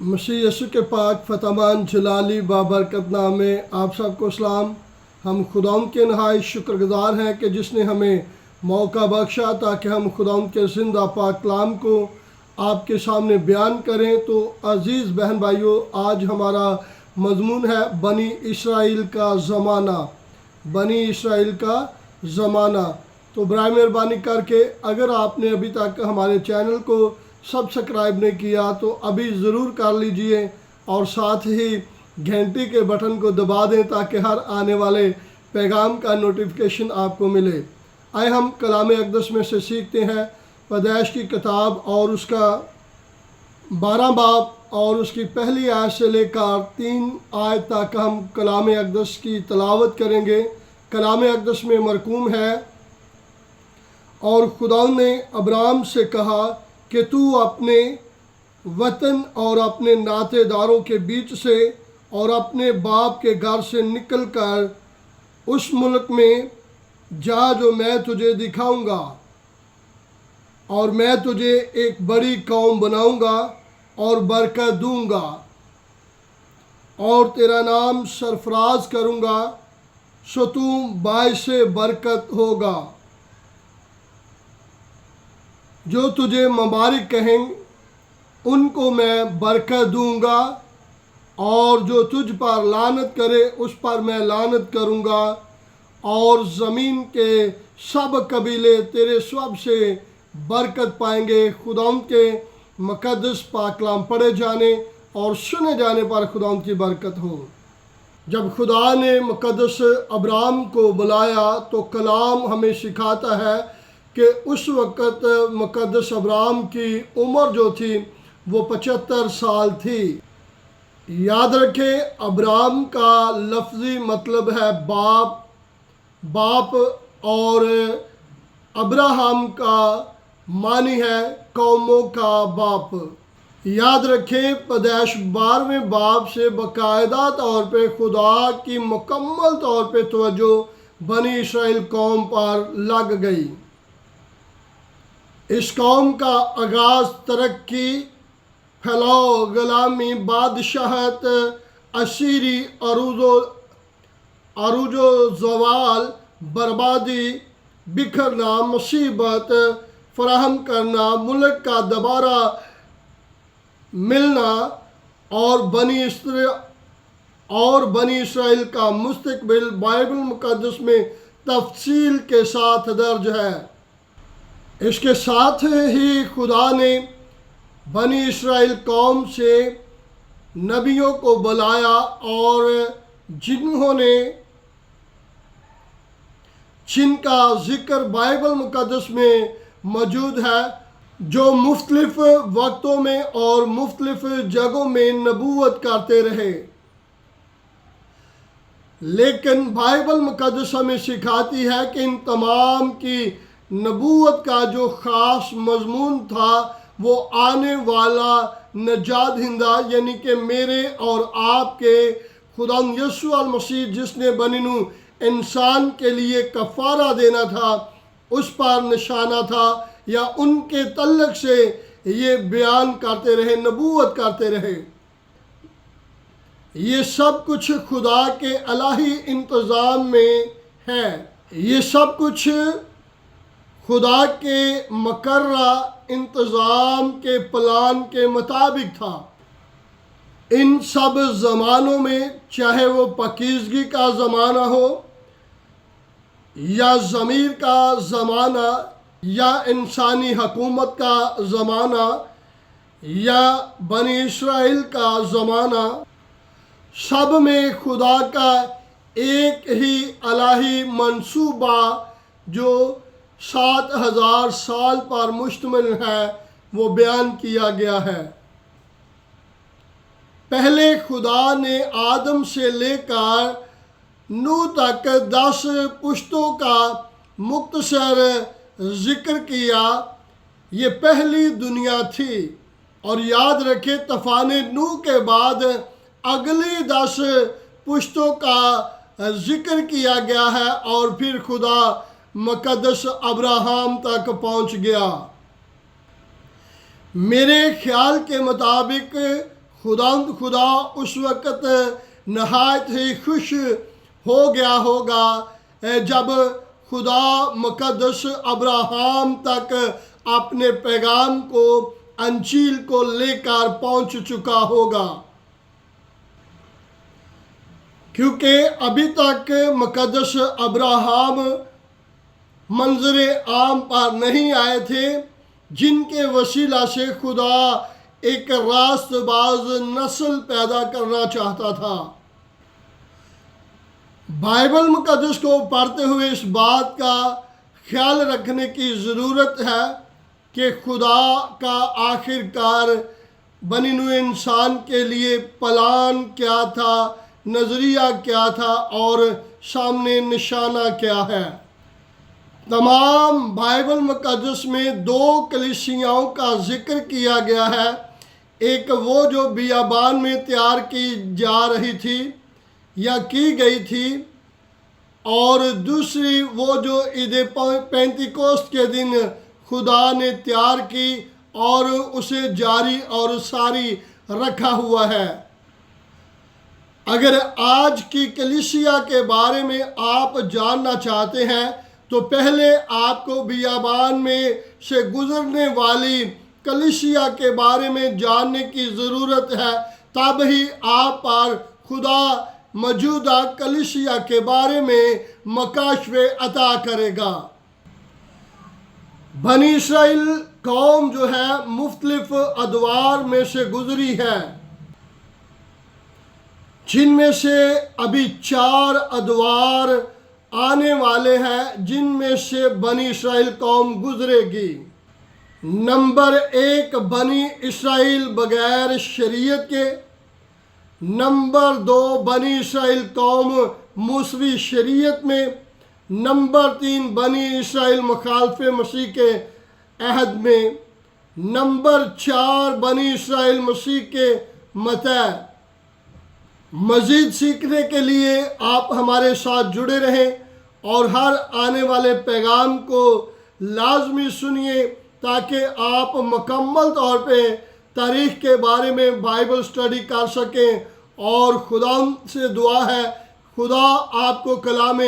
मसीह यीशु के पाक फतमान जलाली बाबरकत नाम में आप सबको सलाम। हम खुदावंद के नहायत शुक्रगुजार हैं कि जिसने हमें मौका बख्शा ताकि हम खुदावंद के ज़िंदा पाक कलाम को आपके सामने बयान करें। तो अज़ीज़ बहन भाइयों, आज हमारा मज़मून है बनी इसराइल का ज़माना। बनी इसराइल का ज़माना। तो बराए मेहरबानी करके अगर आपने अभी तक हमारे चैनल को सब्सक्राइब नहीं किया तो अभी ज़रूर कर लीजिए और साथ ही घंटी के बटन को दबा दें ताकि हर आने वाले पैगाम का नोटिफिकेशन आपको मिले। आए हम कलाम अक़दस में से सीखते हैं पैदाइश की किताब और उसका 12 बाब और उसकी पहली आयत से लेकर 3 आयत तक हम कलाम अक़दस की तलावत करेंगे। कलाम अक़दस में मरकूम है, और खुदावंद ने अब्राहम से कहा कि तू अपने वतन और अपने नातेदारों के बीच से और अपने बाप के घर से निकल कर उस मुल्क में जा जो मैं तुझे दिखाऊंगा, और मैं तुझे एक बड़ी कौम बनाऊंगा और बरकत दूंगा और तेरा नाम सरफराज करूंगा, सो तू बाइसे बरकत होगा। जो तुझे मुबारक कहेंगे उनको मैं बरकत दूंगा, और जो तुझ पर लानत करे उस पर मैं लानत करूंगा, और ज़मीन के सब कबीले तेरे सब से बरकत पाएंगे। खुदावंद के मुक़द्दस पाक कलाम पढ़े जाने और सुने जाने पर खुदावंद की बरकत हो। जब खुदा ने मुक़द्दस अब्राहम को बुलाया तो कलाम हमें सिखाता है कि उस वक़्त मुक़द्दस अब्राहम की उम्र जो थी वो 75 साल थी। याद रखें, अब्राहम का लफ्ज़ी मतलब है बाप, और अब्राहम का मानी है कौमों का बाप। याद रखें, पैदाइश 12वें बाब से बाकायदा तौर पे खुदा की मुकम्मल तौर पे तवज्जो बनी इसराइल कौम पर लग गई। इस कौम का आगाज़ तरक्की, फैलाव, ग़ुलामी, बादशाहत, असीरी, अरूजो ज़वाल, बर्बादी, बिखरना, मुसीबत फराहम करना, मुल्क का दोबारा मिलना और बनी इसराइल का मुस्तक़बिल बाइबल मुक़द्दस में तफसील के साथ दर्ज है। इसके साथ ही खुदा ने बनी इसराइल कौम से नबियों को बुलाया, और जिनका ज़िक्र बाइबल मुक़द्दस में मौजूद है, जो मुख्तलिफ़ वक्तों में और मुख्तलिफ़ जगहों में नबूवत करते रहे। लेकिन बाइबल मुक़द्दस हमें सिखाती है कि इन तमाम की नबूवत का जो ख़ास मज़मून था वो आने वाला नजात हिंदा यानी कि मेरे और आपके खुदावंद यीशु मसीह जिसने बनिनू इंसान के लिए कफ़ारा देना था उस पर निशाना था, या उनके तल्लक से ये बयान करते रहे, नबूवत करते रहे। ये सब कुछ खुदा के इलाही इंतज़ाम में है। ये सब कुछ खुदा के मकर्रा इंतज़ाम के प्लान के मुताबिक था। इन सब ज़मानों में, चाहे वो पाकीज़गी का ज़माना हो या ज़मीर का ज़माना या इंसानी हुकूमत का ज़माना या बनी इसराइल का ज़माना, सब में खुदा का एक ही इलाही मंसूबा जो 7000 साल पर मुश्तमिल है वो बयान किया गया है। पहले खुदा ने आदम से लेकर नूह तक 10 पुश्तों का मुख्तसर ज़िक्र किया। ये पहली दुनिया थी, और याद रखें तूफ़ान नूह के बाद अगली 10 पुश्तों का ज़िक्र किया गया है, और फिर खुदा मुक़द्दस अब्राहम तक पहुंच गया। मेरे ख्याल के मुताबिक खुदा उस वक़्त नहायत ही खुश हो गया होगा जब खुदा मुक़द्दस अब्राहम तक अपने पैगाम को, अंजील को लेकर पहुंच चुका होगा, क्योंकि अभी तक मुक़द्दस अब्राहम मंजरे आम पर नहीं आए थे, जिनके वसीला से खुदा एक रास्तबाज नस्ल पैदा करना चाहता था। बाइबल मुक़द्दस को पढ़ते हुए इस बात का ख्याल रखने की ज़रूरत है कि खुदा का आखिरकार बनी नूह इंसान के लिए प्लान क्या था, नज़रिया क्या था और सामने निशाना क्या है। तमाम बाइबल मुक़द्दस में दो कलीसियाओं का जिक्र किया गया है। एक वो जो बियाबान में तैयार की जा रही थी या की गई थी, और दूसरी वो जो ईद पेंतिकोस्त के दिन खुदा ने तैयार की और उसे जारी और सारी रखा हुआ है। अगर आज की कलीसिया के बारे में आप जानना चाहते हैं तो पहले आपको बियाबान में से गुजरने वाली कलीसिया के बारे में जानने की ज़रूरत है, तब ही आप पर खुदा मौजूदा कलीसिया के बारे में मकाशवे अता करेगा। बनी इसराइल कौम जो है मुख्तलिफ अदवार में से गुजरी है, जिनमें से अभी 4 अदवार आने वाले हैं जिनमें से बनी इसराइल कौम गुजरेगी। नंबर 1 बनी इसराइल बगैर शरीयत के, नंबर 2 बनी इसराइल कौम मूसवी शरीयत में, नंबर 3 बनी इसराइल मुखालफ मसीह के अहद में, नंबर 4 बनी इसराइल मसीह के मतः। मज़ीद सीखने के लिए आप हमारे साथ जुड़े रहें और हर आने वाले पैगाम को लाजमी सुनिए, ताकि आप मुकम्मल तौर पे तारीख़ के बारे में बाइबल स्टडी कर सकें। और खुदा से दुआ है खुदा आपको कलाम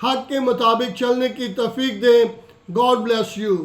हक़ के मुताबिक चलने की तौफीक दे। God bless you.